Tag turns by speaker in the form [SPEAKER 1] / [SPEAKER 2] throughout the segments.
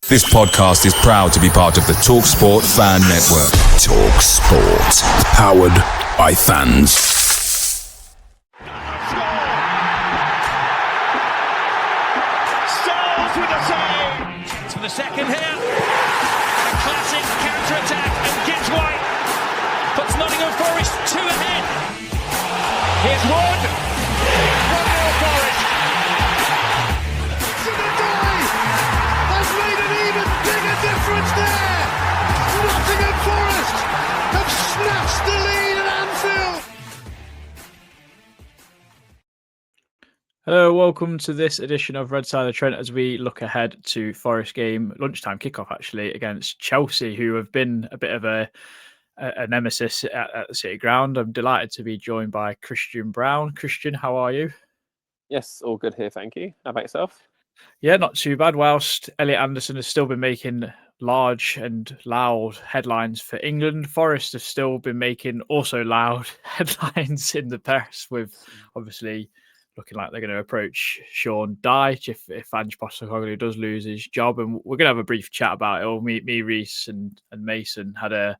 [SPEAKER 1] This podcast is proud to be part of the TalkSPORT Fan Network. TalkSPORT. Powered by fans.
[SPEAKER 2] Styles with the save. To the second here. A classic counter-attack, and Gibbs White puts Nottingham Forest 2 ahead. Here's Wood. One more Forest. To the day has made an even bigger difference there. Nottingham Forest have snatched the lead at Anfield.
[SPEAKER 3] Hello, welcome to this edition of Red Side of Trent as we look ahead to Forest game, lunchtime kickoff actually, against Chelsea, who have been a bit of a nemesis at the City Ground. I'm delighted to be joined by Christian Brown. Christian, how are you?
[SPEAKER 4] Yes, all good here, thank you. How about yourself?
[SPEAKER 3] Yeah, not too bad. Whilst Elliot Anderson has still been making large and loud headlines for England, Forest have still been making also loud headlines in the press, with obviously looking like they're going to approach Sean Dyche if Ange Postecoglou does lose his job. And we're going to have a brief chat about it all. Me, Reese and Mason had a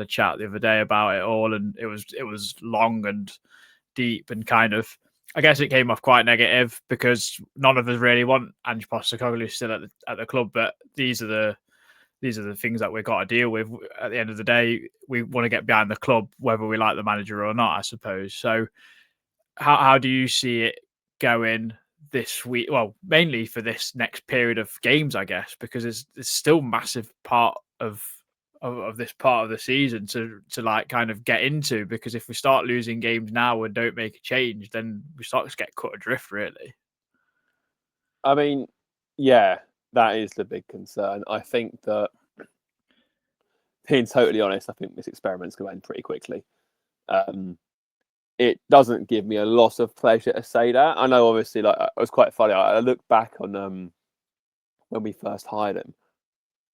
[SPEAKER 3] chat the other day about it all, and it was long and deep, and kind of, I guess it came off quite negative because none of us really want Ange Postecoglou still at the club. But these are the things that we've got to deal with. At the end of the day, we want to get behind the club, whether we like the manager or not, I suppose. So how do you see it going this week? Well, mainly for this next period of games, I guess, because it's still massive part of this part of the season to like kind of get into, because if we start losing games now and don't make a change, then we start to get cut adrift, really.
[SPEAKER 4] I mean, yeah, that is the big concern. I think that, being totally honest, I think this experiment's going to end pretty quickly. It doesn't give me a lot of pleasure to say that. I know, obviously, like, it was quite funny. I look back on when we first hired him,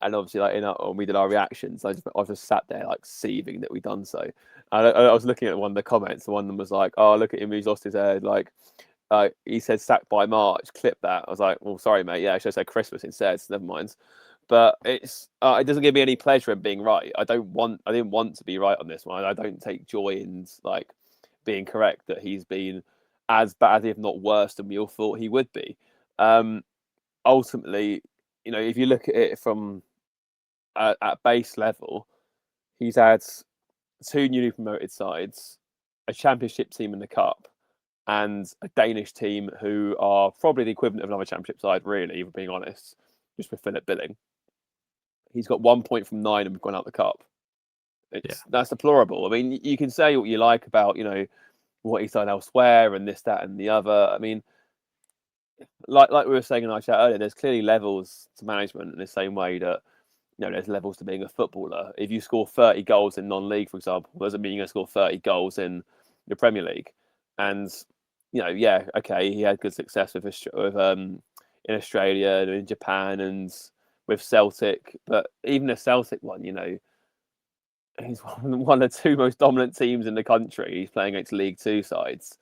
[SPEAKER 4] and obviously, like, when we did our reactions, I just sat there like seething that we'd done so. And I was looking at one of the comments, and one of them was like, "Oh, look at him, he's lost his head." Like, he said sacked by March. Clip that. I was like, "Well, sorry, mate. Yeah, I should have said Christmas instead. So never mind." But it doesn't give me any pleasure in being right. I didn't want to be right on this one. I don't take joy in like being correct that he's been as bad, if not worse, than we all thought he would be. Ultimately, you know, if you look at it from at base level, he's had 2 newly promoted sides, a championship team in the cup, and a Danish team who are probably the equivalent of another championship side, really, if we're being honest, just with Philip Billing. He's got 1 point from 9 and we've gone out the cup. That's deplorable. I mean, you can say what you like about, you know, what he's done elsewhere and this, that, and the other. I mean, like we were saying in our chat earlier, there's clearly levels to management in the same way that, you know, there's levels to being a footballer. If you score 30 goals in non-league, for example, doesn't mean you're going to score 30 goals in the Premier League. And, you know, yeah, okay, he had good success with in Australia and in Japan and with Celtic, but even the Celtic one, you know, he's one of the 2 most dominant teams in the country. He's playing against League 2 sides.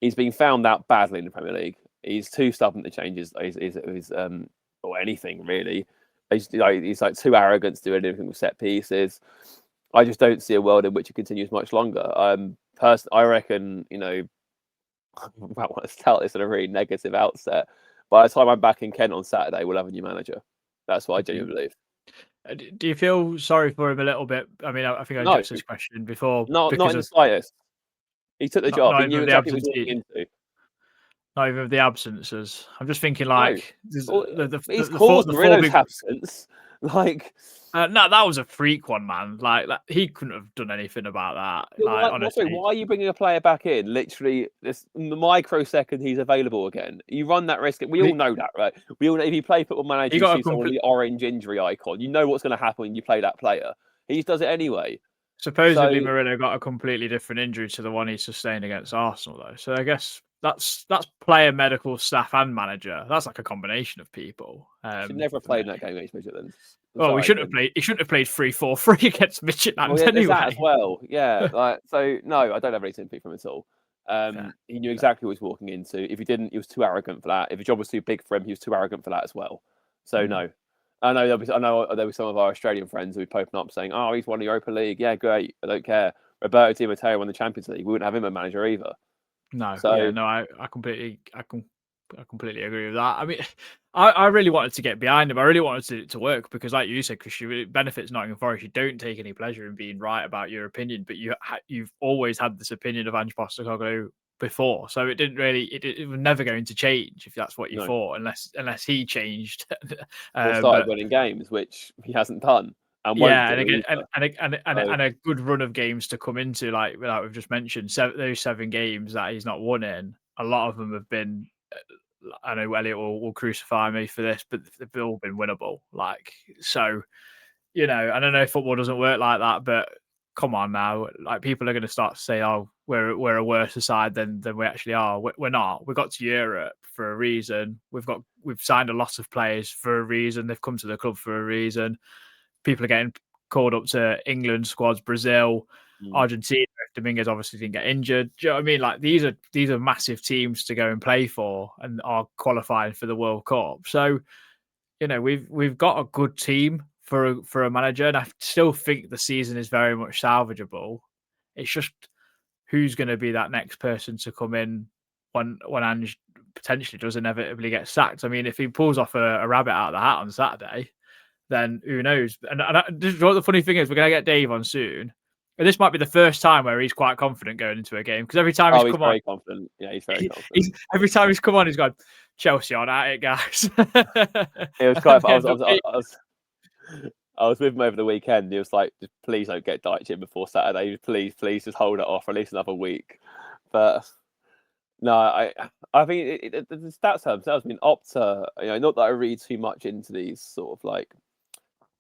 [SPEAKER 4] He's been found out badly in the Premier League. He's too stubborn to change his or anything really. He's like too arrogant to do anything with set pieces. I just don't see a world in which it continues much longer. I reckon, you know, I want to tell this at a really negative outset. By the time I'm back in Kent on Saturday, we'll have a new manager. That's what I genuinely believe.
[SPEAKER 3] Do you feel sorry for him a little bit? I mean, I think I addressed this question before.
[SPEAKER 4] Not in the slightest. He took the job. He knew exactly what he was walking into.
[SPEAKER 3] Not even the absences. I'm just thinking, like,
[SPEAKER 4] he's caused Mourinho's absence. Like,
[SPEAKER 3] no, that was a freak one, man. Like he couldn't have done anything about that. Like, honestly,
[SPEAKER 4] why are you bringing a player back in? Literally, this microsecond he's available again. You run that risk. We all know that, right? We all know if you play Football Manager, you see someone with the orange injury icon. You know what's going to happen when you play that player. He just does it anyway.
[SPEAKER 3] Supposedly, Mourinho got a completely different injury to the one he sustained against Arsenal, though. So I guess that's player, medical staff, and manager. That's like a combination of people.
[SPEAKER 4] Should never have played in that game against Midtjylland.
[SPEAKER 3] Well, we shouldn't have played. He shouldn't have played 3-4-3 against Midtjylland anyway.
[SPEAKER 4] That as well. Yeah. So no, I don't have any sympathy from him at all. He knew exactly what he was walking into. If he didn't, he was too arrogant for that. If the job was too big for him, he was too arrogant for that as well. So no. I know there'll be some of our Australian friends who be popping up saying, "Oh, he's won the Europa League. Yeah, great. I don't care. Roberto Di Matteo won the Champions League. We wouldn't have him as manager either."
[SPEAKER 3] No, yeah,
[SPEAKER 4] So
[SPEAKER 3] no, I completely agree with that. I mean, I really wanted to get behind him. I really wanted it to work because, like you said, Christian, it benefits Nottingham Forest. You don't take any pleasure in being right about your opinion, but you've always had this opinion of Ange Postecoglou before, so it didn't really, it was never going to change if that's what you
[SPEAKER 4] no,
[SPEAKER 3] thought, unless he changed.
[SPEAKER 4] or started
[SPEAKER 3] But
[SPEAKER 4] winning games, which he hasn't done and won't
[SPEAKER 3] yeah,
[SPEAKER 4] do
[SPEAKER 3] and again,
[SPEAKER 4] either.
[SPEAKER 3] and a good run of games to come into, like we've just mentioned, those 7 games that he's not won in. A lot of them have been. I know Elliot will crucify me for this, but they've all been winnable. Like, so, I don't know if football doesn't work like that, but come on now, like people are going to start to say, "Oh, we're a worse side than we actually are." We're not. We got to Europe for a reason. We've signed a lot of players for a reason. They've come to the club for a reason. People are getting called up to England squads, Brazil, Argentina. If Dominguez obviously didn't get injured. Do you know what I mean? Like these are massive teams to go and play for and are qualifying for the World Cup. So, we've got a good team for a manager, and I still think the season is very much salvageable. It's just who's going to be that next person to come in when Ange potentially does inevitably get sacked. I mean, if he pulls off a rabbit out of the hat on Saturday, then who knows? And what the funny thing is, we're going to get Dave on soon. And this might be the first time where he's quite confident going into a game because every time he's come on,
[SPEAKER 4] very confident. Yeah, he's very confident.
[SPEAKER 3] Every time he's come on, he's gone, Chelsea on at it, guys.
[SPEAKER 4] It was quite. I was with him over the weekend. He was like, just "Please don't get Dyche in before Saturday. Please just hold it off for at least another week." But no, I think the stats themselves. I mean, Opta. Not that I read too much into these sort of like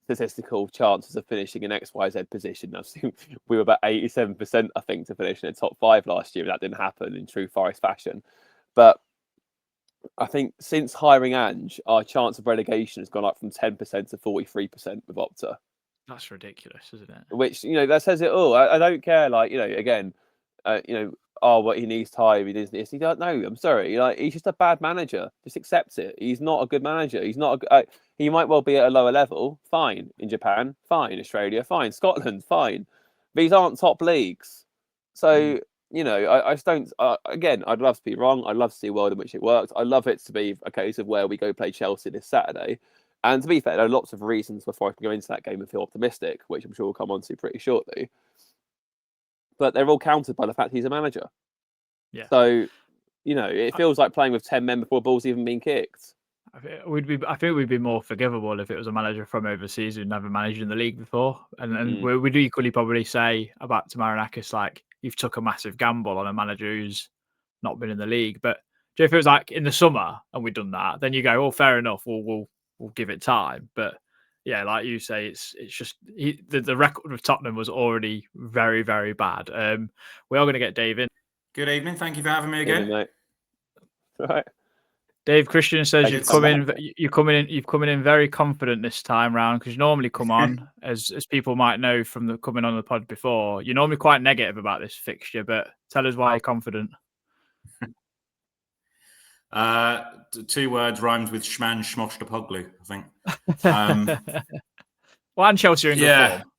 [SPEAKER 4] statistical chances of finishing an XYZ position. I think we were about 87%, I think, to finish in the top 5 last year. That didn't happen in true Forest fashion. But I think since hiring Ange, our chance of relegation has gone up from 10% to 43% with Opta.
[SPEAKER 3] That's ridiculous, isn't it?
[SPEAKER 4] Which, that says it all. I don't care, again, what he needs time, he needs this. He don't know. I'm sorry. He's just a bad manager. Just accept it. He's not a good manager. He's not. He might well be at a lower level. Fine in Japan. Fine Australia. Fine Scotland. Fine. These aren't top leagues. So I just don't. Again, I'd love to be wrong. I'd love to see a world in which it worked. I'd love it to be a case of where we go play Chelsea this Saturday. And to be fair, there are lots of reasons before I can go into that game and feel optimistic, which I'm sure we'll come on to pretty shortly. But they're all countered by the fact he's a manager.
[SPEAKER 3] Yeah.
[SPEAKER 4] So, it feels like playing with 10 men before the ball's even been kicked.
[SPEAKER 3] I think we'd be more forgivable if it was a manager from overseas who'd never managed in the league before. And we'd equally probably say about Tamaranakis, like, you've took a massive gamble on a manager who's not been in the league. But if it was like in the summer and we'd done that, then you go, oh, fair enough, we'll give it time. But yeah, like you say, it's just the record of Tottenham was already very, very bad. We are going to get Dave in.
[SPEAKER 5] Good evening. Thank you for having me again.
[SPEAKER 4] Mate. Right.
[SPEAKER 3] Dave Christian says you've come in very confident this time round because you normally come on, as people might know from the coming on the pod before, you're normally quite negative about this fixture, but tell us why you're confident.
[SPEAKER 5] 2 words rhymes with Shman Postecoglou, I think.
[SPEAKER 3] Well, and Chelsea are in good form.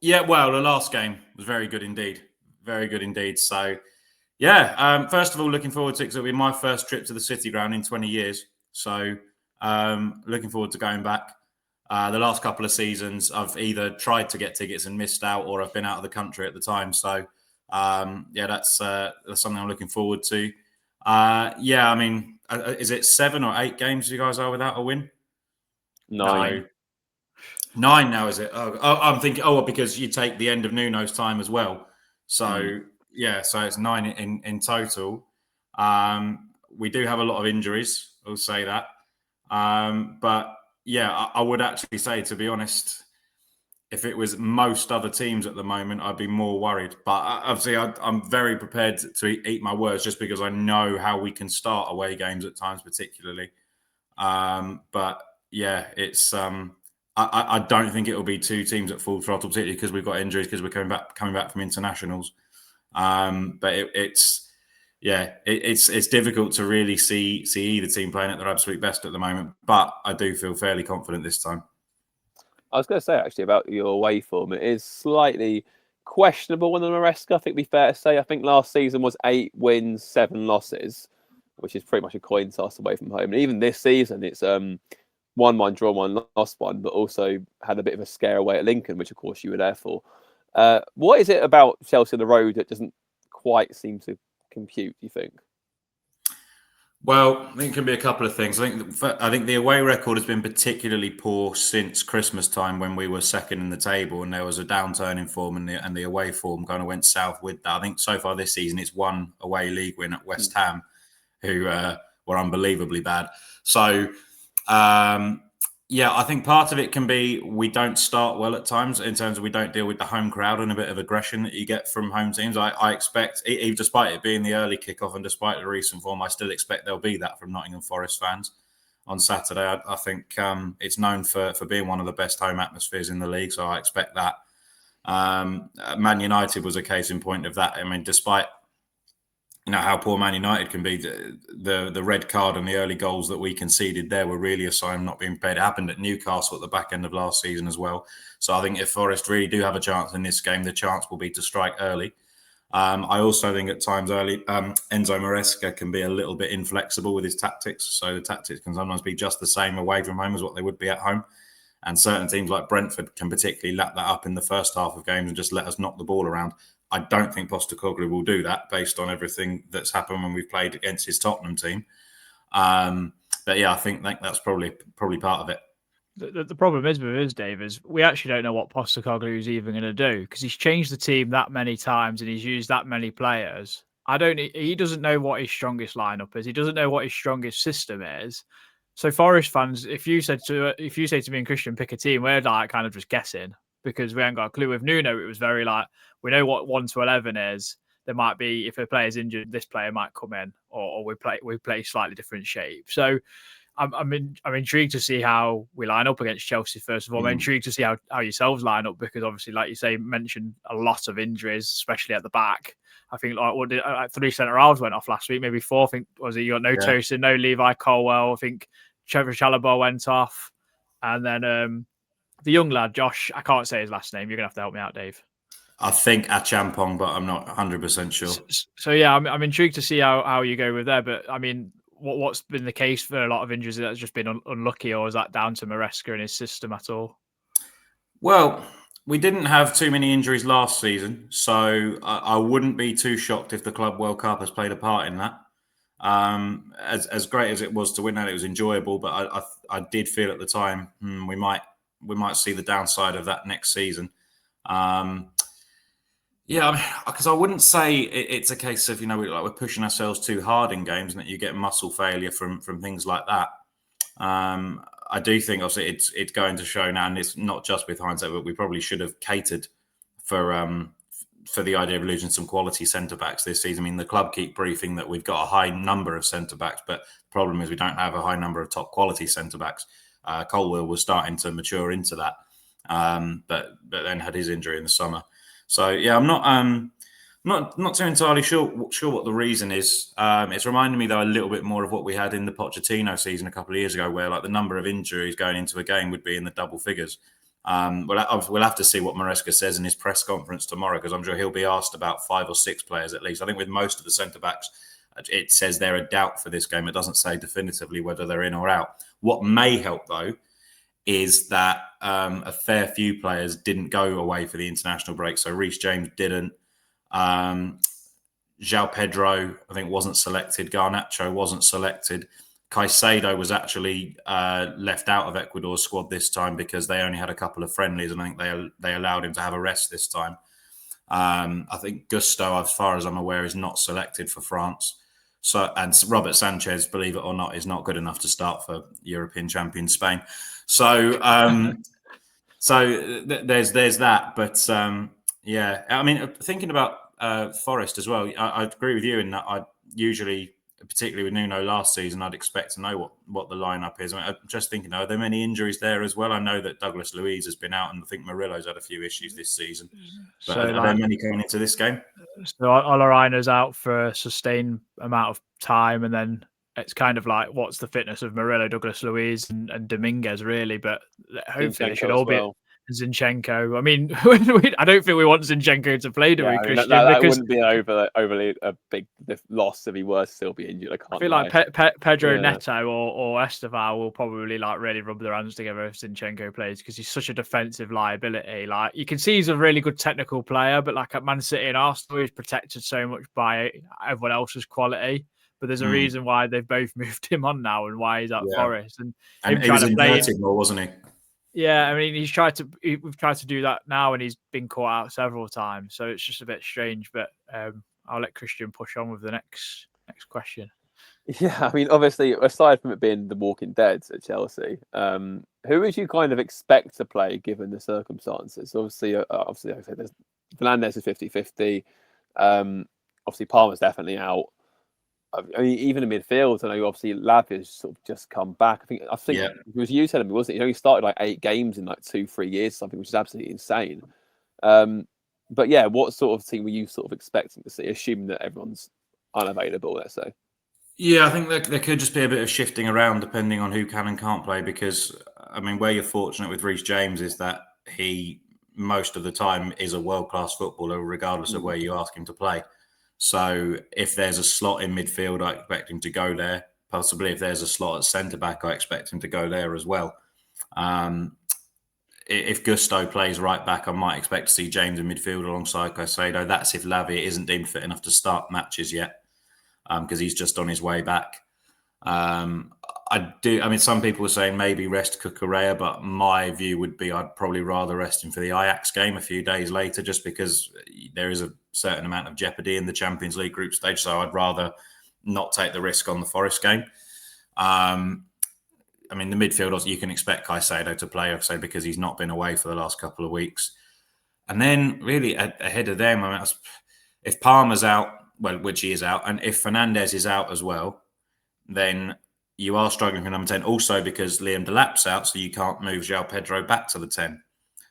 [SPEAKER 5] Yeah, well, the last game was very good indeed. Very good indeed. So, yeah, first of all, looking forward to it because it'll be my first trip to the City Ground in 20 years. So, looking forward to going back. The last couple of seasons, I've either tried to get tickets and missed out, or I've been out of the country at the time. So, that's something I'm looking forward to. I mean, is it 7 or 8 games you guys are without a win?
[SPEAKER 4] 9.
[SPEAKER 5] No. 9 now, is it? I'm thinking, because you take the end of Nuno's time as well. So, so it's 9 in total. We do have a lot of injuries, I'll say that. But, yeah, I would actually say, to be honest, if it was most other teams at the moment, I'd be more worried. But obviously, I'm very prepared to eat my words just because I know how we can start away games at times, particularly. But, yeah, it's... I don't think it will be 2 teams at full throttle, particularly because we've got injuries because we're coming back from internationals. But it's difficult to really see either team playing at their absolute best at the moment. But I do feel fairly confident this time.
[SPEAKER 4] I was going to say actually about your away form, it is slightly questionable in the Maresca. I think it'd be fair to say. I think last season was 8 wins, 7 losses, which is pretty much a coin toss away from home. And even this season, it's 1-1 draw, 1 lost 1, but also had a bit of a scare away at Lincoln, which of course you were there for. What is it about Chelsea on the road that doesn't quite seem to compute, do you think?
[SPEAKER 5] Well, I think it can be a couple of things. I think the away record has been particularly poor since Christmas time when we were second in the table and there was a downturn in form and the away form kind of went south with that. I think so far this season it's one away league win at West Ham, who were unbelievably bad. So, I think part of it can be we don't start well at times in terms of we don't deal with the home crowd and a bit of aggression that you get from home teams. I expect, even despite it being the early kickoff and despite the recent form, I still expect there'll be that from Nottingham Forest fans on Saturday. I think it's known for being one of the best home atmospheres in the league, so I expect that. Man United was a case in point of that. I mean, despite how poor Man United can be, the red card and the early goals that we conceded there were really a sign of not being prepared. It happened at Newcastle at the back end of last season as well. So I think if Forest really do have a chance in this game, the chance will be to strike early. I also think at times early, Enzo Maresca can be a little bit inflexible with his tactics. So the tactics can sometimes be just the same away from home as what they would be at home. And certain teams like Brentford can particularly lap that up in the first half of games and just let us knock the ball around. I don't think Postecoglou will do that based on everything that's happened when we've played against his Tottenham team. But yeah, I think that's probably part of it.
[SPEAKER 3] The problem is with us, Dave, is we actually don't know what Postecoglou is even going to do because he's changed the team that many times and he's used that many players. He doesn't know what his strongest lineup is. He doesn't know what his strongest system is. So Forest fans, if you say to me and Christian, pick a team, we're like kind of just guessing because we haven't got a clue. With Nuno, it was very like we know what 1 to 11 is. There might be, if a player's injured, this player might come in, or we play slightly different shape. So I'm intrigued to see how we line up against Chelsea. First of all, I'm intrigued to see how yourselves line up because obviously, like you say, mentioned a lot of injuries, especially at the back. I think like 3 centre halves went off last week, maybe 4. I think you got no Tosin, no Levi Colwell. I think Trevor Chalobah went off, and then the young lad Josh. I can't say his last name. You're gonna have to help me out, Dave.
[SPEAKER 5] I think Achampong, but I'm not 100% sure.
[SPEAKER 3] So yeah, I'm intrigued to see how you go with there. But I mean, what's been the case for a lot of injuries? That's just been unlucky, or is that down to Maresca and his system at all?
[SPEAKER 5] Well, we didn't have too many injuries last season, so I wouldn't be too shocked if the Club World Cup has played a part in that. As great as it was to win that, it was enjoyable, but I did feel at the time we might see the downside of that next season. Because I wouldn't say it's a case of we're pushing ourselves too hard in games and that you get muscle failure from things like that. I do think obviously it's going to show now, and it's not just with hindsight, but we probably should have catered for the idea of losing some quality centre backs this season. I mean, the club keep briefing that we've got a high number of centre backs, but the problem is we don't have a high number of top quality centre backs. Colwell was starting to mature into that, but then had his injury in the summer. So yeah, I'm not too entirely sure what the reason is. It's reminding me though a little bit more of what we had in the Pochettino season a couple of years ago, where like the number of injuries going into a game would be in the double figures. We'll have to see what Maresca says in his press conference tomorrow, because I'm sure he'll be asked about 5 or 6 players at least. I think with most of the centre backs, it says they're a doubt for this game. It doesn't say definitively whether they're in or out. What may help though is that a fair few players didn't go away for the international break. So Reece James didn't. João Pedro, I think, wasn't selected. Garnacho wasn't selected. Caicedo was actually left out of Ecuador's squad this time because they only had a couple of friendlies, and I think they allowed him to have a rest this time. I think Gusto, as far as I'm aware, is not selected for France. And Robert Sanchez, believe it or not, is not good enough to start for European champion Spain. So, there's that. But I mean, thinking about Forest as well, I agree with you in that I usually particularly with Nuno last season, I'd expect to know what the lineup is. I'm just thinking, are there many injuries there as well? I know that Douglas Luiz has been out, and I think Murillo's had a few issues this season. But
[SPEAKER 3] So,
[SPEAKER 5] are there many coming into this game?
[SPEAKER 3] So Olaraina's out for a sustained amount of time, and then it's kind of like, what's the fitness of Murillo, Douglas Luiz, and Dominguez, really? But hopefully they should all be Zinchenko. I mean, I don't think we want Zinchenko to play, do we, Christian?
[SPEAKER 4] That wouldn't be overly a big loss if he were still be injured. I
[SPEAKER 3] feel like Pedro Neto or Esteval will probably like really rub their hands together if Zinchenko plays, because he's such a defensive liability. Like, you can see he's a really good technical player, but like at Man City and Arsenal, he's protected so much by everyone else's quality. But there's a reason why they've both moved him on now and why he's at Forest. And
[SPEAKER 5] he was inverted more, wasn't he?
[SPEAKER 3] Yeah, I mean, we've tried to do that now, and he's been caught out several times. So it's just a bit strange. But I'll let Christian push on with the next question.
[SPEAKER 4] Yeah, I mean, obviously, aside from it being the Walking Dead at Chelsea, who would you kind of expect to play given the circumstances? Obviously, like I said, Fernandes is 50-50. Obviously, Palmer's definitely out. I mean, even in midfield, I know obviously Lavia's sort of just come back. I think it was you telling me, wasn't it? He only started like 8 games in like 2-3 years, something, which is absolutely insane. But yeah, what sort of team were you sort of expecting to see, assuming that everyone's unavailable, let's say?
[SPEAKER 5] Yeah, I think there could just be a bit of shifting around depending on who can and can't play, because, I mean, where you're fortunate with Reece James is that he, most of the time, is a world-class footballer, regardless of where you ask him to play. So if there's a slot in midfield, I expect him to go there. Possibly if there's a slot at centre-back, I expect him to go there as well. If Gusto plays right back, I might expect to see James in midfield alongside Caicedo. That's if Lavia isn't deemed fit enough to start matches yet, because he's just on his way back. I mean, some people are saying maybe rest Cucurella, but my view would be I'd probably rather rest him for the Ajax game a few days later, just because there is a certain amount of jeopardy in the Champions League group stage. So I'd rather not take the risk on the Forest game. I mean, the midfield, also, you can expect Caicedo to play, I'd say, because he's not been away for the last couple of weeks. And then really ahead of them, I mean, if Palmer's out, well, which he is out, and if Fernandes is out as well, then you are struggling for number 10. Also because Liam Delap's out, so you can't move João Pedro back to the 10.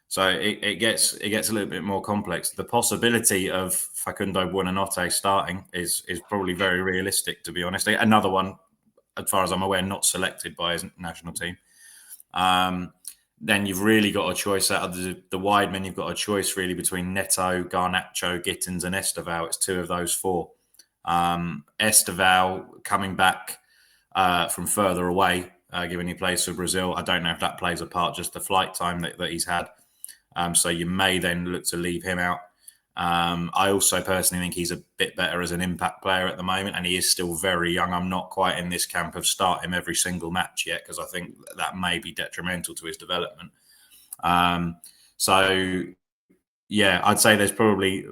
[SPEAKER 5] So it gets a little bit more complex. The possibility of Facundo Buonanotte starting is probably very realistic, to be honest. Another one, as far as I'm aware, not selected by his national team. Then you've really got a choice out of the wide men. You've got a choice really between Neto, Garnacho, Gittins, and Esteval. It's 2 of those 4. Esteval coming back from further away, given he plays for Brazil. I don't know if that plays a part, just the flight time that he's had. So you may then look to leave him out. I also personally think he's a bit better as an impact player at the moment, and he is still very young. I'm not quite in this camp of start him every single match yet, because I think that may be detrimental to his development. So, yeah, I'd say there's probably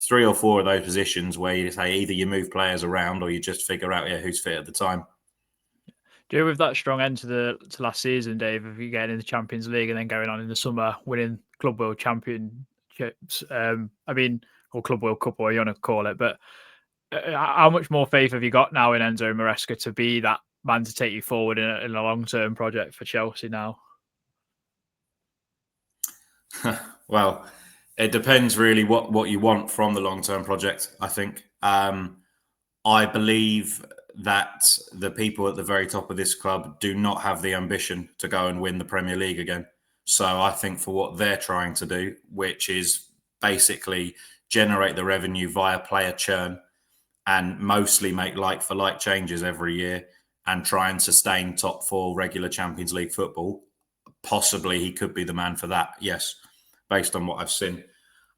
[SPEAKER 5] 3 or 4 of those positions where you say either you move players around or you just figure out who's fit at the time.
[SPEAKER 3] Do you, with that strong end to last season, Dave, if you get in the Champions League and then going on in the summer winning Club World Championships, I mean, or Club World Cup, or you want to call it, but how much more faith have you got now in Enzo Maresca to be that man to take you forward in a long-term project for Chelsea now?
[SPEAKER 5] Well, it depends really what you want from the long-term project, I think. I believe that the people at the very top of this club do not have the ambition to go and win the Premier League again. So I think for what they're trying to do, which is basically generate the revenue via player churn and mostly make like-for-like changes every year and try and sustain top 4 regular Champions League football, possibly he could be the man for that, yes, based on what I've seen.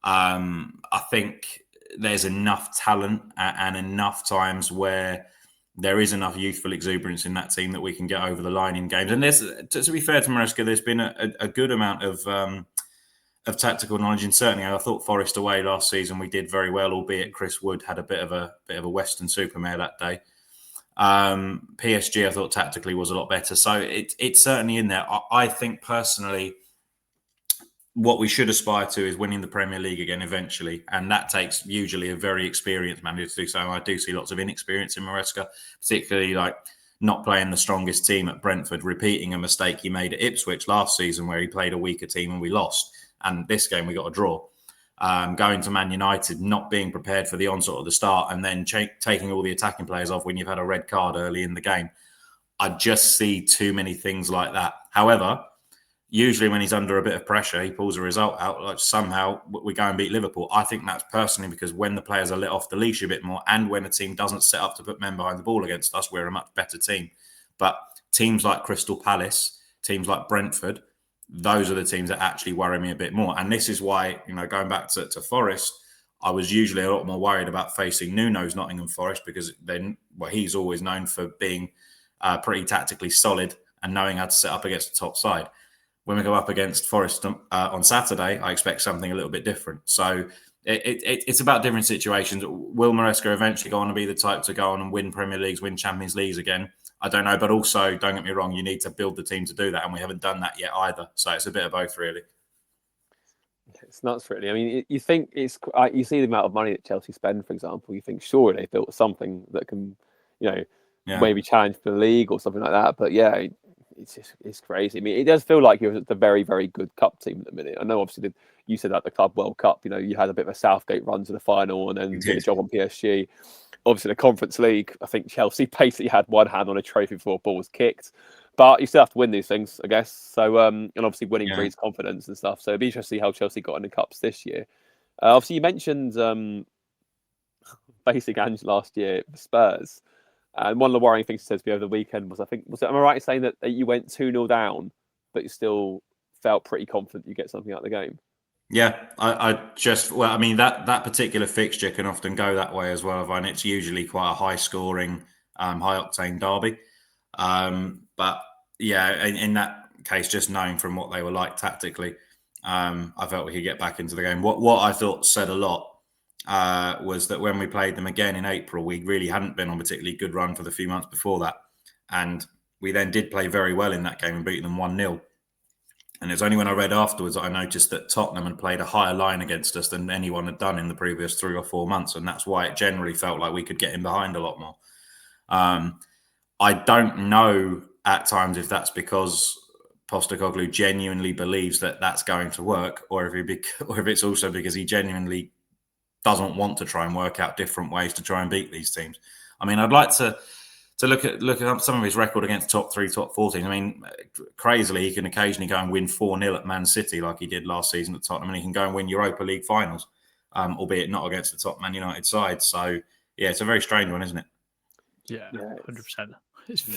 [SPEAKER 5] I think there's enough talent and enough times where there is enough youthful exuberance in that team that we can get over the line in games. And there's, to be fair to Maresca, there's been a good amount of tactical knowledge. And certainly, I thought Forest away last season we did very well, albeit Chris Wood had a bit of a Western supermare that day. PSG, I thought tactically was a lot better. So it's certainly in there. I think personally, what we should aspire to is winning the Premier League again eventually, and that takes usually a very experienced manager to do so. I do see lots of inexperience in Maresca, particularly like not playing the strongest team at Brentford, repeating a mistake he made at Ipswich last season where he played a weaker team and we lost, and this game we got a draw. Going to Man United, not being prepared for the onslaught at the start, and then taking all the attacking players off when you've had a red card early in the game. I just see too many things like that. However, usually when he's under a bit of pressure, he pulls a result out. Like somehow we go and beat Liverpool. I think that's personally because when the players are let off the leash a bit more, and when a team doesn't set up to put men behind the ball against us, we're a much better team. But teams like Crystal Palace, teams like Brentford, those are the teams that actually worry me a bit more. And this is why, going back to Forest, I was usually a lot more worried about facing Nuno's Nottingham Forest because he's always known for being pretty tactically solid and knowing how to set up against the top side. When we go up against Forest on Saturday, I expect something a little bit different. So it's about different situations. Will Maresca eventually go on to be the type to go on and win Premier Leagues, win Champions Leagues again? I don't know. But also, don't get me wrong, you need to build the team to do that. And we haven't done that yet either. So it's a bit of both, really.
[SPEAKER 4] It's nuts, really. I mean, you think you see the amount of money that Chelsea spend, for example, you think surely they built something that can, maybe challenge for the league or something like that. But yeah, it's crazy. I mean, it does feel like you're a very, very good cup team at the minute. I know, obviously, you said at the Club World Cup, you had a bit of a Southgate run to the final and then did a job on PSG. Obviously, the Conference League, I think Chelsea basically had one hand on a trophy before a ball was kicked. But you still have to win these things, I guess. So, and obviously winning breeds confidence and stuff. So it'd be interesting to see how Chelsea got in the cups this year. Obviously, you mentioned basic Ange last year, the Spurs. And one of the worrying things he said to me over the weekend was, am I right in saying that you went 2-0 down, but you still felt pretty confident you get something out of the game?
[SPEAKER 5] Yeah, that particular fixture can often go that way as well, and it's usually quite a high-scoring, high-octane derby. But yeah, in that case, just knowing from what they were like tactically, I felt we could get back into the game. What I thought said a lot was that when we played them again in April, we really hadn't been on a particularly good run for the few months before that. And we then did play very well in that game and beat them 1-0. And it's only when I read afterwards that I noticed that Tottenham had played a higher line against us than anyone had done in the previous 3 or 4 months. And that's why it generally felt like we could get in behind a lot more. I don't know at times if that's because Postecoglou genuinely believes that that's going to work, or if it's also because he genuinely doesn't want to try and work out different ways to try and beat these teams. I mean, I'd like to look at some of his record against top 3, top 4 teams. I mean, crazily, he can occasionally go and win 4-0 at Man City like he did last season at Tottenham, and he can go and win Europa League finals, albeit not against the top Man United side. So, yeah, it's a very strange one, isn't it?
[SPEAKER 3] Yeah, 100%. It's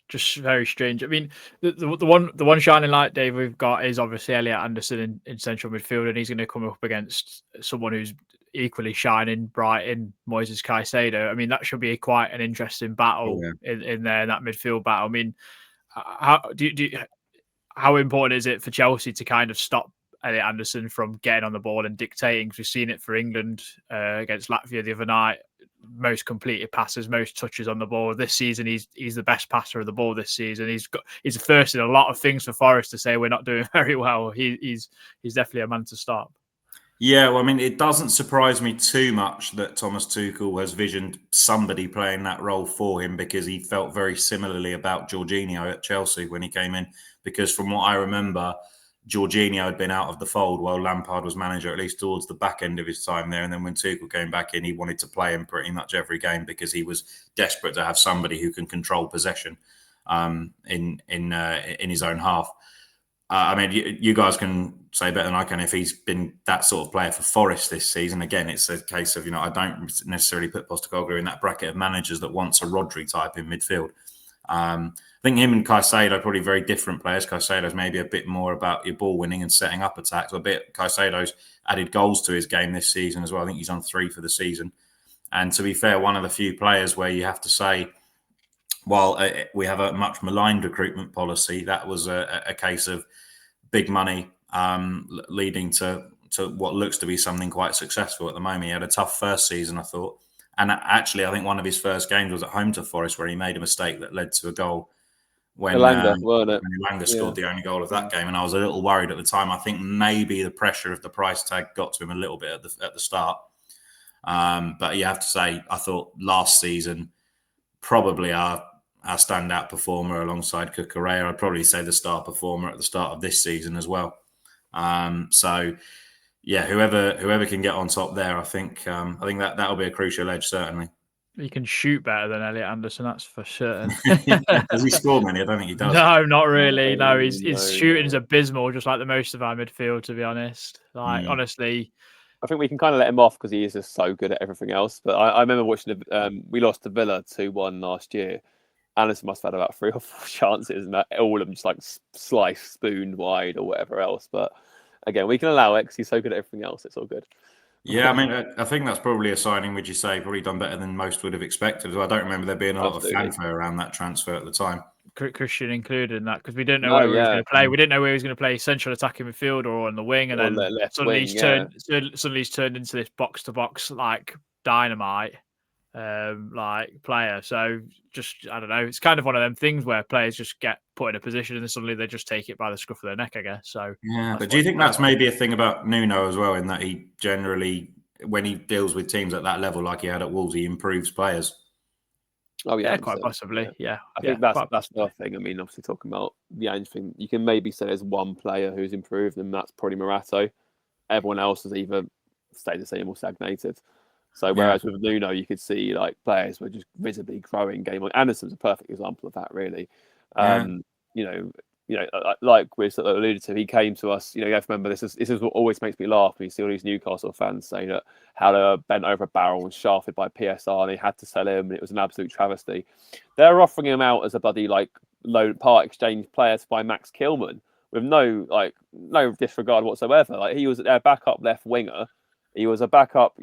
[SPEAKER 3] just very strange. I mean, the one shining light, Dave, we've got is obviously Elliot Anderson in central midfield, and he's going to come up against someone who's equally shining bright in Moises Caicedo. I mean, that should be quite an interesting battle in there, in that midfield battle. I mean, how important is it for Chelsea to kind of stop Elliot Anderson from getting on the ball and dictating? Because we've seen it for England against Latvia the other night. Most completed passes, most touches on the ball. This season, he's the best passer of the ball this season. He's the first in a lot of things for Forest to say we're not doing very well. He's definitely a man to stop.
[SPEAKER 5] Yeah, well, I mean, it doesn't surprise me too much that Thomas Tuchel has visioned somebody playing that role for him, because he felt very similarly about Jorginho at Chelsea when he came in. Because from what I remember, Jorginho had been out of the fold while Lampard was manager, at least towards the back end of his time there. And then when Tuchel came back in, he wanted to play him pretty much every game because he was desperate to have somebody who can control possession in his own half. I mean, you guys can say better than I can if he's been that sort of player for Forest this season. Again, it's a case of, I don't necessarily put Postecoglou in that bracket of managers that wants a Rodri type in midfield. I think him and Caicedo are probably very different players. Caicedo's maybe a bit more about your ball winning and setting up attacks. Caicedo's added goals to his game this season as well. I think he's on 3 for the season. And to be fair, one of the few players where you have to say, while we have a much maligned recruitment policy, that was a case of big money leading to what looks to be something quite successful at the moment. He had a tough first season, I thought. And actually, I think one of his first games was at home to Forest, where he made a mistake that led to a goal. when
[SPEAKER 4] Elanga, weren't it?
[SPEAKER 5] Elanga
[SPEAKER 4] Yeah.
[SPEAKER 5] scored the only goal of that game, and I was a little worried at the time. I think maybe the pressure of the price tag got to him a little bit at the start. But you have to say, I thought last season probably our standout performer alongside Cucurella. I'd probably say the star performer at the start of this season as well. So yeah, whoever can get on top there, I think that'll be a crucial edge, certainly.
[SPEAKER 3] He can shoot better than Elliot Anderson, that's for certain.
[SPEAKER 5] Does he score many? I don't think he does.
[SPEAKER 3] No, not really. No, his
[SPEAKER 4] No.
[SPEAKER 3] shooting's abysmal, just like the most of our midfield, to be honest. Like, honestly,
[SPEAKER 4] I think we can kind of let him off because he is just so good at everything else. But I remember watching we lost to Villa 2-1 last year. Anderson must have had about 3 or 4 chances, and all of them just like sliced, spooned wide or whatever else. But again, we can allow it because he's so good at everything else. It's all good.
[SPEAKER 5] Yeah, I mean, I think that's probably a signing, would you say, probably done better than most would have expected. I don't remember there being a lot of fanfare around that transfer at the time.
[SPEAKER 3] Christian included in that, because we didn't know where he was going to play. We didn't know where he was going to play central attacking midfield or on the wing, and then suddenly he's turned into this box to box like dynamite like player. So just, I don't know, it's kind of one of them things where players just get put in a position and then suddenly they just take it by the scruff of their neck, I guess. So
[SPEAKER 5] yeah, but do you think that's maybe a thing about Nuno as well, in that he generally, when he deals with teams at that level like he had at Wolves, he improves players?
[SPEAKER 4] Oh yeah,
[SPEAKER 3] quite possibly. Yeah,
[SPEAKER 4] I think that's the thing. I mean, obviously talking about the Ange thing, you can maybe say there's one player who's improved, and that's probably Morato. Everyone else has either stayed the same or stagnated. So whereas with Nuno, you could see like players were just visibly growing game on. Anderson's a perfect example of that, really. Like we sort of alluded to, he came to us. You have to remember, this is what always makes me laugh when you see all these Newcastle fans saying that how they were bent over a barrel and shafted by PSR, and they had to sell him, and it was an absolute travesty. They're offering him out as a bloody like low part exchange player to buy Max Kilman with no disregard whatsoever. Like, he was their backup left winger. He was a backup,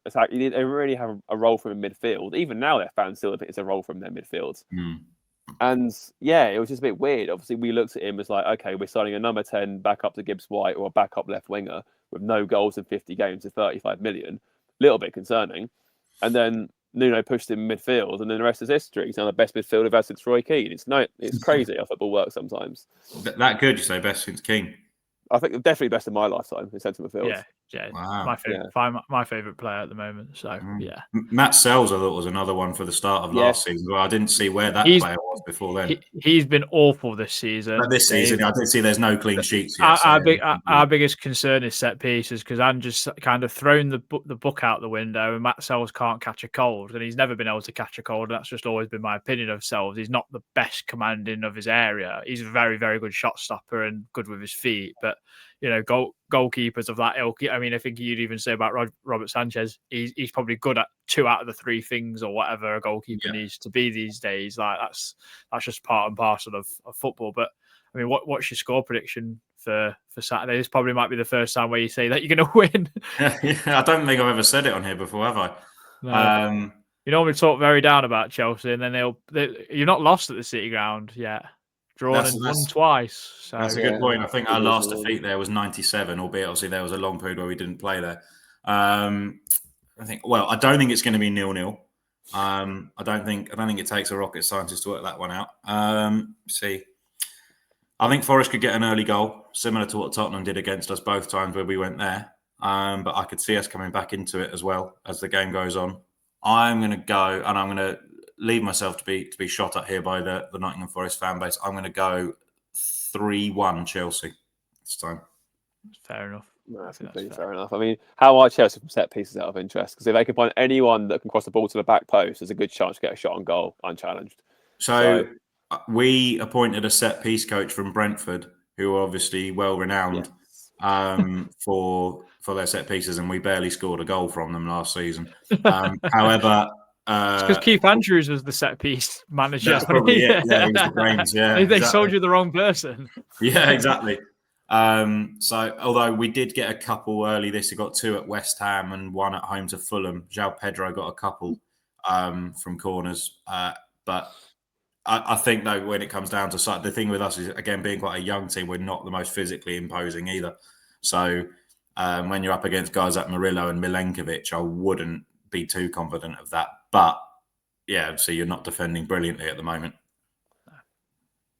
[SPEAKER 4] attack. He didn't really have a role for him in midfield. Even now, their fans still think it's a role from their midfield. And yeah, it was just a bit weird. Obviously, we looked at him as like, okay, we're signing a number 10 backup to Gibbs White or a backup left winger with no goals in 50 games at 35 million. Little bit concerning. And then Nuno pushed him in midfield, and then the rest is history. He's now the best midfielder we've had since Roy Keane. It's crazy how football works sometimes.
[SPEAKER 5] That good, you say, best since Keane?
[SPEAKER 4] I think definitely best in my lifetime in centre midfield.
[SPEAKER 3] Yeah,
[SPEAKER 5] wow.
[SPEAKER 3] my favourite player at the moment. So yeah,
[SPEAKER 5] Matt Sells, I thought, was another one for the start of last season. Well, I didn't see where that player was before then.
[SPEAKER 3] He's been awful this season.
[SPEAKER 5] But this season, I did see there's no clean sheets yet.
[SPEAKER 3] Our biggest concern is set pieces, because Ange just kind of thrown the book out the window, and Matt Sells can't catch a cold, and he's never been able to catch a cold. And that's just always been my opinion of Sells. He's not the best commanding of his area. He's a very, very good shot stopper and good with his feet, but goalkeepers of that ilk. I mean, I think you'd even say about Robert Sanchez, he's probably good at 2 out of the 3 things or whatever a goalkeeper needs to be these days. Like, that's just part and parcel of football. But I mean, what's your score prediction for Saturday? This probably might be the first time where you say that you're going to win.
[SPEAKER 5] I don't think I've ever said it on here before, have I?
[SPEAKER 3] No. You normally talk very down about Chelsea, and then you're not lost at the City Ground yet. Drawn and won twice. So.
[SPEAKER 5] That's a good point. I think our last defeat there was 97, albeit obviously there was a long period where we didn't play there. I don't think it's going to be 0-0. I don't think it takes a rocket scientist to work that one out. See, I think Forest could get an early goal, similar to what Tottenham did against us both times where we went there. But I could see us coming back into it as well as the game goes on. I'm going to go, and I'm going to leave myself to be shot at here by the Nottingham Forest fan base. I'm going to go 3-1 Chelsea this time.
[SPEAKER 3] Fair enough.
[SPEAKER 4] No, that's completely fair enough. I mean, how are Chelsea from set pieces out of interest? Because if they can find anyone that can cross the ball to the back post, there's a good chance to get a shot on goal unchallenged.
[SPEAKER 5] So we appointed a set piece coach from Brentford, who are obviously well renowned for their set pieces, and we barely scored a goal from them last season. However,
[SPEAKER 3] it's because Keith Andrews was the set piece manager.
[SPEAKER 5] That's probably it. Yeah, he was the brains. Yeah,
[SPEAKER 3] they sold you the wrong person.
[SPEAKER 5] Yeah, exactly. So although we did get a couple early we got 2 at West Ham and 1 at home to Fulham. João Pedro got a couple from corners. But I think, though, when it comes down to sight, the thing with us is, again, being quite a young team, we're not the most physically imposing either. So when you're up against guys like Murillo and Milenkovic, I wouldn't be too confident of that. But yeah, so you're not defending brilliantly at the moment.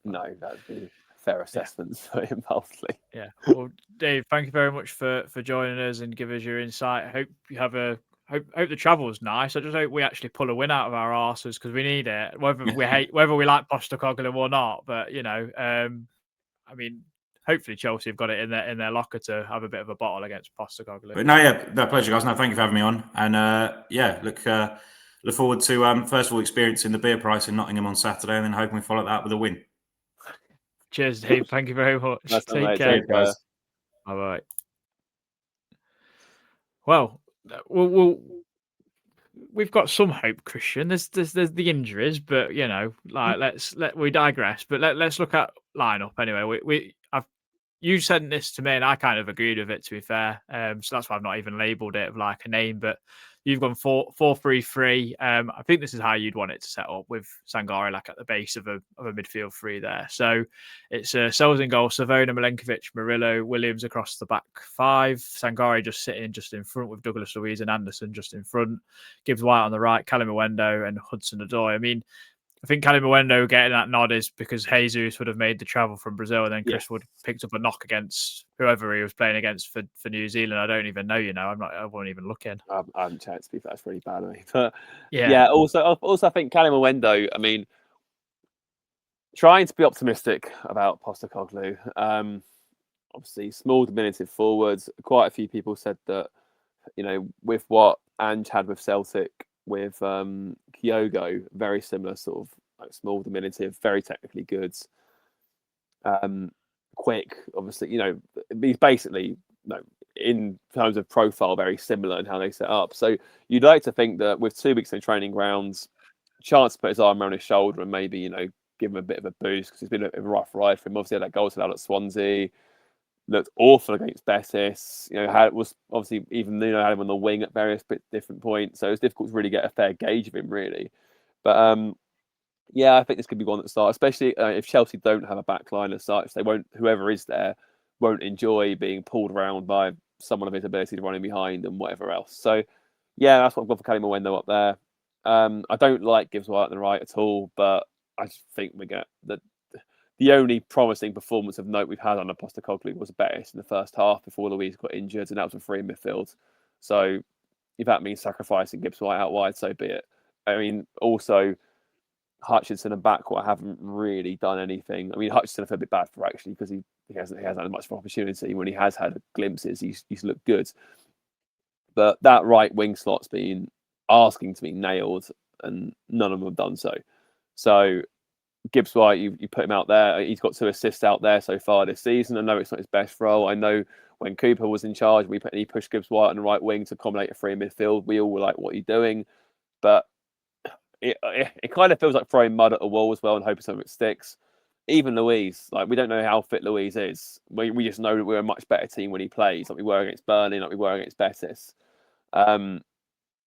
[SPEAKER 4] No, that'd be a fair assessment for him, mostly.
[SPEAKER 3] Yeah. Well, Dave, thank you very much for joining us and give us your insight. I hope you have a hope the travel's nice. I just hope we actually pull a win out of our arses because we need it, whether we like Postecoglou or not. But I mean, hopefully Chelsea have got it in their locker to have a bit of a bottle against Postecoglou.
[SPEAKER 5] But no, yeah, no pleasure, guys. No, thank you for having me on. And look forward to first of all experiencing the beer price in Nottingham on Saturday, and then hoping we follow that up with a win.
[SPEAKER 3] Cheers, Dave. Thank you very much.
[SPEAKER 4] Nice one,
[SPEAKER 3] Take
[SPEAKER 4] mate.
[SPEAKER 3] care,
[SPEAKER 5] guys.
[SPEAKER 3] Bye bye. Well, we've got some hope, Christian. There's the injuries, but we digress. But let's look at lineup anyway. You sent this to me, and I kind of agreed with it. To be fair, so that's why I've not even labelled it like a name. But you've gone 4-3-3. I think this is how you'd want it to set up with Sangare like at the base of a midfield three there. So it's Sells in goal, Savona, Milenkovic, Murillo, Williams across the back five, Sangare just sitting just in front with Douglas Luiz and Anderson just in front, Gibbs White on the right, Callum Mwendo and Hudson-Odoi. I mean, I think Callum Mwendo getting that nod is because Jesus would have made the travel from Brazil, and then Chris would have picked up a knock against whoever he was playing against for New Zealand. I don't even know, I wasn't even looking.
[SPEAKER 4] I haven't checked, to be fair, that's really bad of me. But
[SPEAKER 3] yeah.
[SPEAKER 4] Also I think Callum Mwendo, I mean, trying to be optimistic about Postecoglou. Obviously, small, diminutive forwards. Quite a few people said that, with what Ange had with Celtic, with Kyogo, very similar sort of like small, diminutive, very technically good, quick. Obviously, he's basically in terms of profile very similar in how they set up. So you'd like to think that with 2 weeks in training grounds, chance to put his arm around his shoulder and maybe give him a bit of a boost because it's been a rough ride for him. Obviously, had that goal allowed at Swansea. Looked awful against Betis. Was obviously even had him on the wing at various different points, so it's difficult to really get a fair gauge of him, really. But I think this could be one at the start, especially if Chelsea don't have a back line as such. They won't. Whoever is there won't enjoy being pulled around by someone of his ability to run in behind and whatever else. So that's what I've got for Callum Mwendo up there. I don't like Gibbs White on the right at all, but I just think we get the only promising performance of note we've had on Postecoglou was Betis in the first half before Luiz got injured, and that was a free midfield. So if that means sacrificing Gibbs White out wide, so be it. I mean, also Hutchinson and Backwell haven't really done anything. I mean, Hutchinson I feel a bit bad for actually because he hasn't had much of opportunity. When he has had glimpses, he's looked good. But that right wing slot's been asking to be nailed, and none of them have done so. So Gibbs White, you put him out there. He's got 2 assists out there so far this season. I know it's not his best role. I know when Cooper was in charge, he pushed Gibbs White on the right wing to accommodate a free midfield. We all were like, "What are you doing?" But it kind of feels like throwing mud at a wall as well and hoping something sticks. Even Luiz, we don't know how fit Luiz is. We just know that we're a much better team when he plays, like we were against Burnley, like we were against Betis. I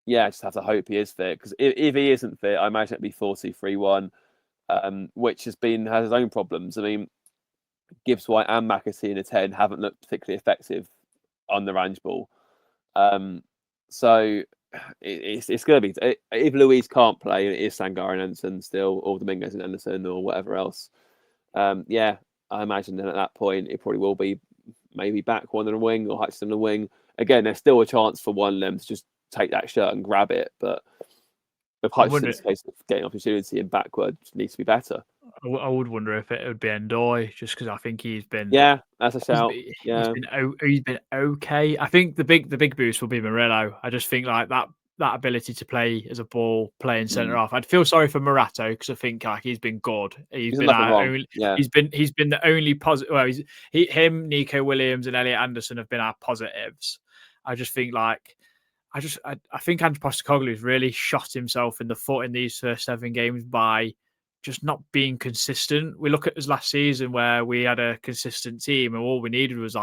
[SPEAKER 4] just have to hope he is fit because if he isn't fit, I imagine it'd be 4-2-3-1. Which has his own problems. I mean, Gibbs White and McAtee in a 10 haven't looked particularly effective on the range ball. So it's going to be if Luiz can't play, it is Sangare and Anderson still, or Dominguez and Anderson, or whatever else. I imagine then at that point it probably will be maybe back one on the wing or Hutchinson on the wing. Again, there's still a chance for one of them to just take that shirt and grab it, but with Hutchinson's case of getting opportunity and backward needs to be better.
[SPEAKER 3] I would wonder if it would be Ndoi, just because I think he's been.
[SPEAKER 4] Yeah, that's a shout.
[SPEAKER 3] He's been okay. I think the big boost will be Murillo. I just think like that ability to play as a ball playing centre off. I'd feel sorry for Morato because I think he's been good. He's been the only positive. Well, him, Nico Williams, and Elliot Anderson have been our positives. I just think I think Ange Postecoglou has really shot himself in the foot in these first 7 games by just not being consistent. We look at his last season where we had a consistent team and all we needed was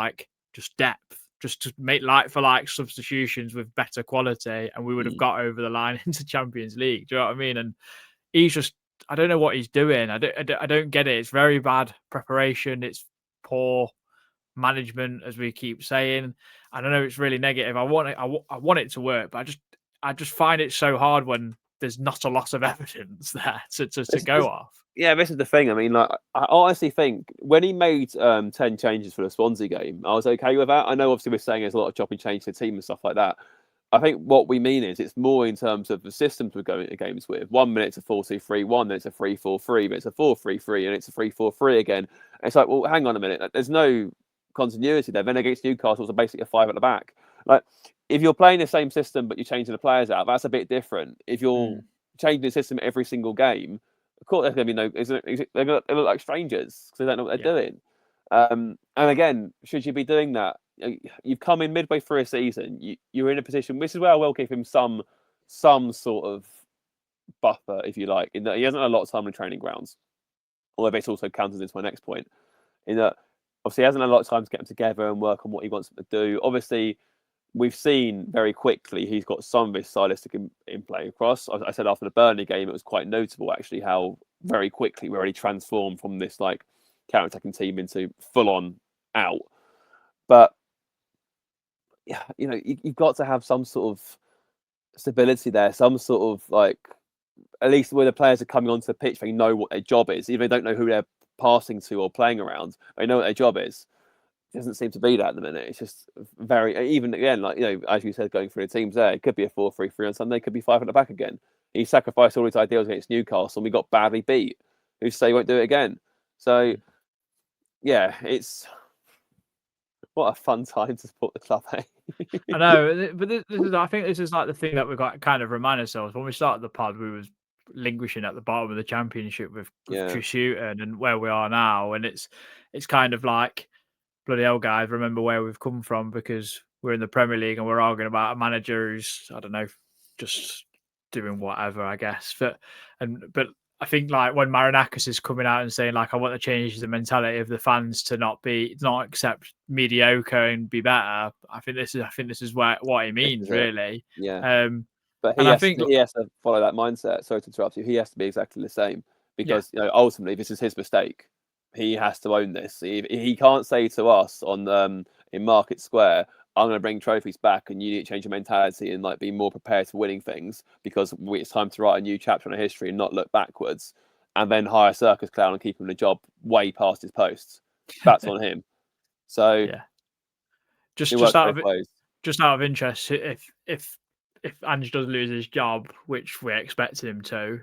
[SPEAKER 3] just depth, just to make like-for-like substitutions with better quality, and we would have got over the line into Champions League. Do you know what I mean? And he's just, I don't know what he's doing. I don't get it. It's very bad preparation. It's poor management, as we keep saying. And I know it's really negative. I want it to work, but I just find it so hard when there's not a lot of evidence there to go off.
[SPEAKER 4] Yeah, this is the thing. I mean, like, I honestly think when he made 10 changes for the Swansea game, I was okay with that. I know, obviously, we're saying there's a lot of chopping change to the team and stuff like that. I think what we mean is it's more in terms of the systems we're going into games with. 1 minute it's a 4-2-3, 1 minute it's a 3-4-3, but it's a 4-3-3 and it's a 3-4-3 again. And it's like, well, hang on a minute. There's no continuity there. Then against Newcastle, it's basically a 5 at the back. Like, if you're playing the same system but you're changing the players out, that's a bit different. If you're changing the system every single game, of course, there's going to be they look like strangers because they don't know what they're doing. And again, should you be doing that? You've come in midway through a season. You're in a position. This is where I will give him some sort of buffer, if you like, in that he hasn't had a lot of time in the training grounds. Although this also counters into my next point, in that obviously he hasn't had a lot of time to get them together and work on what he wants them to do. Obviously, we've seen very quickly he's got some of his stylistic in play across. I said after the Burnley game, it was quite notable actually how very quickly we already transformed from this like counter-attacking team into full-on out. But yeah, you've got to have some sort of stability there, some sort of like, at least where the players are coming onto the pitch, they know what their job is. Even if they don't know who they're passing to or playing around, they know what their job is. It doesn't seem to be that at the minute. It's just very, even again, like, as you said, going through the teams there, it could be a 4-3-3 on Sunday, it could be 5 at the back again. He sacrificed all his ideals against Newcastle and we got badly beat. Who's to say he won't do it again? So, yeah, it's what a fun time to support the club, eh?
[SPEAKER 3] I know, but I think this is like the thing that we've got to kind of remind ourselves. When we started the pod, we was languishing at the bottom of the championship with Shooter and where we are now, and it's kind of like, bloody hell, guys, remember where we've come from, because we're in the Premier League and we're arguing about a manager who's, I don't know, just doing whatever, I guess. But I think like when Marinakis is coming out and saying like, I want to change the mentality of the fans to not accept mediocre and be better. I think this is what he means, really.
[SPEAKER 4] Yeah. But he has to follow that mindset. Sorry to interrupt you. He has to be exactly the same because ultimately this is his mistake. He has to own this. He can't say to us on in Market Square, I'm going to bring trophies back and you need to change your mentality and like be more prepared for winning things because it's time to write a new chapter in our history and not look backwards, and then hire a circus clown and keep him in the job way past his posts. That's on him. So
[SPEAKER 3] just out of interest, if Ange does lose his job, which we expect him to,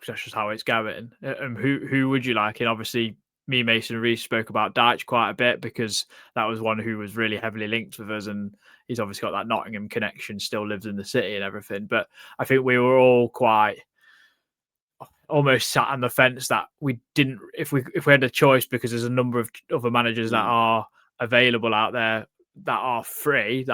[SPEAKER 3] that's just how it's going. Who would you like? And obviously, me, Mason Reese spoke about Dyche quite a bit because that was one who was really heavily linked with us, and he's obviously got that Nottingham connection, still lives in the city and everything. But I think we were all quite almost sat on the fence that we didn't, if we had a choice, because there's a number of other managers that are available out there that are free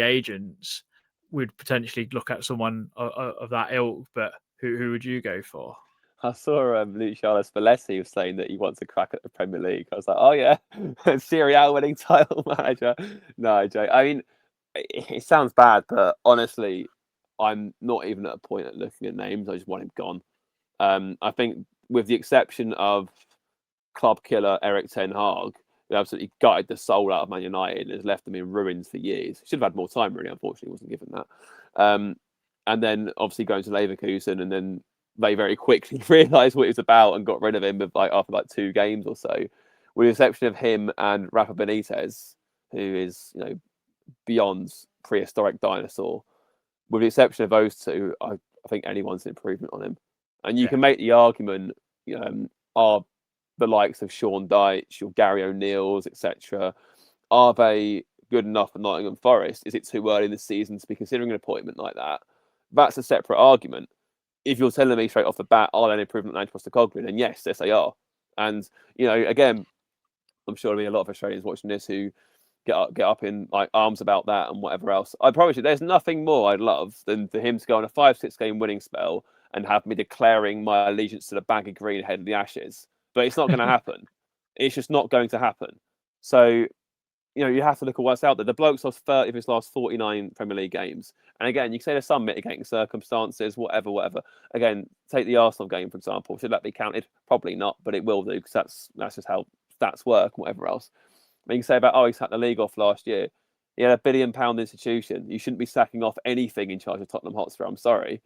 [SPEAKER 3] agents, we'd potentially look at someone of that ilk. But who would you go for?
[SPEAKER 4] I saw Luciano Spalletti was saying that he wants a crack at the Premier League. I was like, oh yeah, Serie A winning title manager. No, Joe. I mean, it sounds bad, but honestly, I'm not even at a point at looking at names. I just want him gone. I think with the exception of club killer Eric Ten Hag, who absolutely gutted the soul out of Man United and has left them in ruins for years. Should have had more time, really. Unfortunately, wasn't given that. And then obviously going to Leverkusen, and then they very quickly realised what he was about and got rid of him after 2 games or so. With the exception of him and Rafa Benitez, who is beyond prehistoric dinosaur. With the exception of those two, I think anyone's an improvement on him. And you can make the argument, are the likes of Sean Dyche or Gary O'Neill's, etc., are they good enough for Nottingham Forest? Is it too early in the season to be considering an appointment like that? That's a separate argument. If you're telling me straight off the bat, are they an improvement on Ange Postecoglou? Then yes, they are. And, again, I'm sure there'll be a lot of Australians watching this who get up in arms about that and whatever else. I promise you, there's nothing more I'd love than for him to go on a 5-6 game winning spell and have me declaring my allegiance to the baggy green ahead of the Ashes. But it's not going to happen. It's just not going to happen. So, you have to look at what's out there. The bloke's lost 30 of his last 49 Premier League games. And again, you can say there's some mitigating circumstances, whatever. Again, take the Arsenal game, for example. Should that be counted? Probably not, but it will do because that's just how stats work and whatever else. I mean, you can say about, he sacked the league off last year. He had £1 billion institution. You shouldn't be sacking off anything in charge of Tottenham Hotspur. I'm sorry.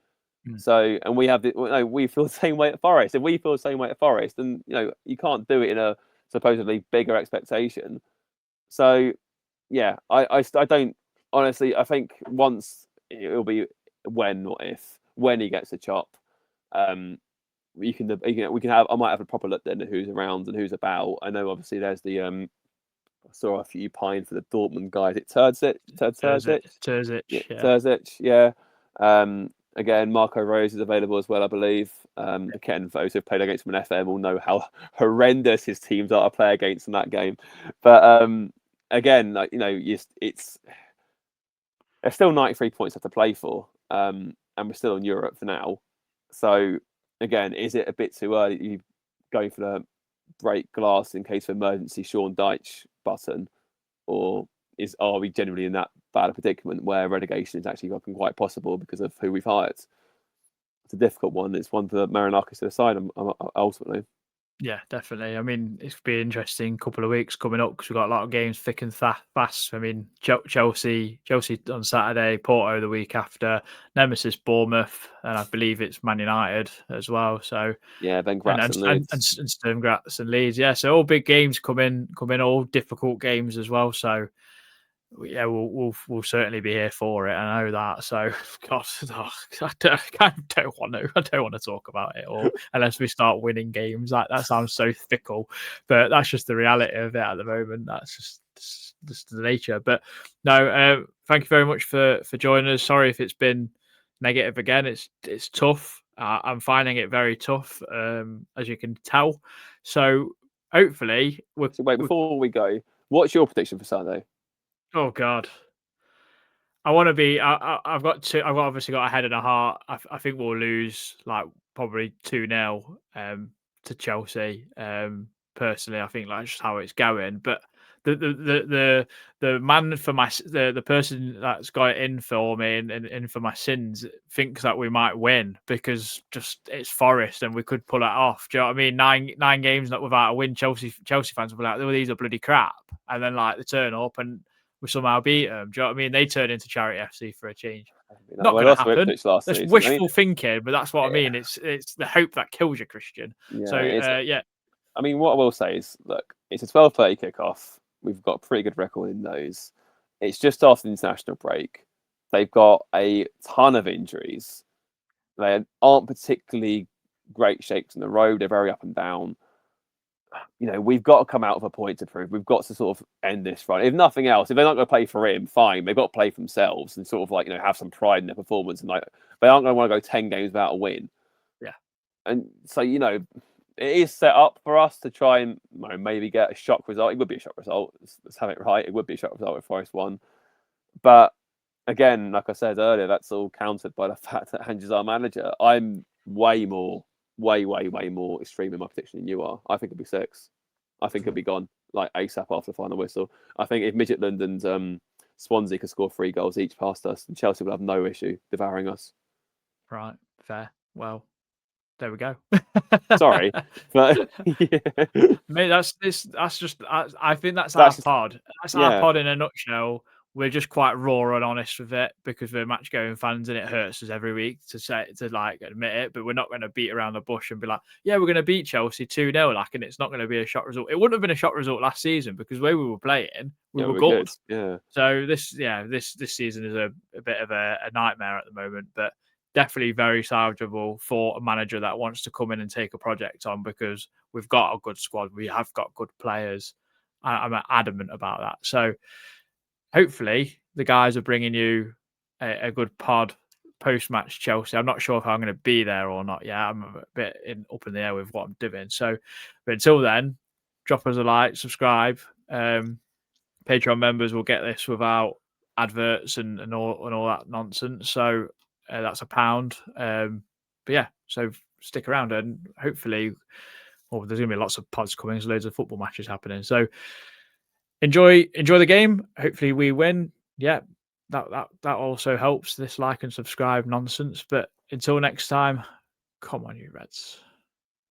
[SPEAKER 4] So, and we have we feel the same way at Forest. If we feel the same way at Forest, then you can't do it in a supposedly bigger expectation. So, yeah, I don't honestly. I think once it'll be when, not if, when he gets a chop. We can have. I might have a proper look then at who's around and who's about. I know obviously there's the I saw a few pine for the Dortmund guys. It Terzic,
[SPEAKER 3] Terzic,
[SPEAKER 4] yeah. Again, Marco Rose is available as well, I believe. Again, those who've played against him in FM will know how horrendous his teams are to play against in that game. But again, there's still 93 points left to play for, and we're still in Europe for now. So again, is it a bit too early? You going for the break glass in case of emergency Sean Dyche button, or are we generally in that bad a predicament where relegation is actually looking quite possible because of who we've hired? It's a difficult one. It's one for Marinakis to decide ultimately.
[SPEAKER 3] Yeah, definitely. I mean, it's been an interesting couple of weeks coming up because we've got a lot of games thick and fast. I mean, Chelsea on Saturday, Porto the week after, Nemesis Bournemouth, and I believe it's Man United as well. So
[SPEAKER 4] yeah, then Graz and Leeds.
[SPEAKER 3] And Sturm Graz and Leeds. Yeah, so all big games coming, all difficult games as well. So yeah, we'll certainly be here for it. I know that. So, God, I don't want to talk about it all unless we start winning games. That sounds so fickle, but that's just the reality of it at the moment. That's just the nature. But no, thank you very much for joining us. Sorry if it's been negative again. It's tough. I'm finding it very tough, as you can tell. So hopefully,
[SPEAKER 4] before we go, what's your prediction for Saturday?
[SPEAKER 3] Oh God, I want to be. I've obviously got a head and a heart. I think we'll lose like probably 2-0 to Chelsea. Personally, I think that's just how it's going. But the man for the person that's got it in for me and for my sins thinks that we might win because just it's Forest and we could pull it off. Do you know what I mean? Nine games not without a win. Chelsea fans will be like, "Oh, these are bloody crap," and then like they turn up and we somehow beat them. Do you know what I mean? They turn into Charity FC for a change. Not going to happen. That's wishful thinking, but that's what I mean. It's the hope that kills you, Christian.
[SPEAKER 4] Yeah,
[SPEAKER 3] so yeah.
[SPEAKER 4] I mean, what I will say is, look, it's a 12:30 kickoff. We've got a pretty good record in those. It's just after the international break. They've got a ton of injuries. They aren't particularly great shapes in the road. They're very up and down. We've got to come out with a point to prove. We've got to sort of end this run. If nothing else, if they're not going to play for him, fine. They've got to play for themselves and sort of have some pride in their performance. And they aren't going to want to go 10 games without a win.
[SPEAKER 3] Yeah.
[SPEAKER 4] And so, it is set up for us to try and maybe get a shock result. It would be a shock result. Let's have it right. It would be a shock result if Forest won. But again, like I said earlier, that's all countered by the fact that Ange is our manager. I'm way more extreme in my prediction than you are. I think it'll be 6. I think it'll be gone like ASAP after the final whistle. I think if Midtjylland and Swansea could score 3 goals each past us, then Chelsea will have no issue devouring us.
[SPEAKER 3] Right, fair. Well, there we go.
[SPEAKER 4] Sorry, but
[SPEAKER 3] mate, that's just. I think that's our pod. That's our pod in a nutshell. We're just quite raw and honest with it because we're match going fans and it hurts us every week to admit it. But we're not going to beat around the bush and be like, yeah, we're going to beat Chelsea 2-0, and it's not going to be a shot result. It wouldn't have been a shot result last season because the way we were playing, we were good.
[SPEAKER 4] Yeah.
[SPEAKER 3] So this season is a bit of a nightmare at the moment, but definitely very salvageable for a manager that wants to come in and take a project on because we've got a good squad. We have got good players. I'm adamant about that. So hopefully the guys are bringing you a good pod post-match Chelsea. I'm not sure if I'm going to be there or not yet. I'm a bit up in the air with what I'm doing. So, but until then, drop us a like, subscribe. Patreon members will get this without adverts and all that nonsense. So that's £1. But yeah, so stick around and hopefully, there's going to be lots of pods coming. There's loads of football matches happening. So enjoy the game. Hopefully we win. Yeah, that also helps. This like and subscribe nonsense. But until next time, come on, you Reds.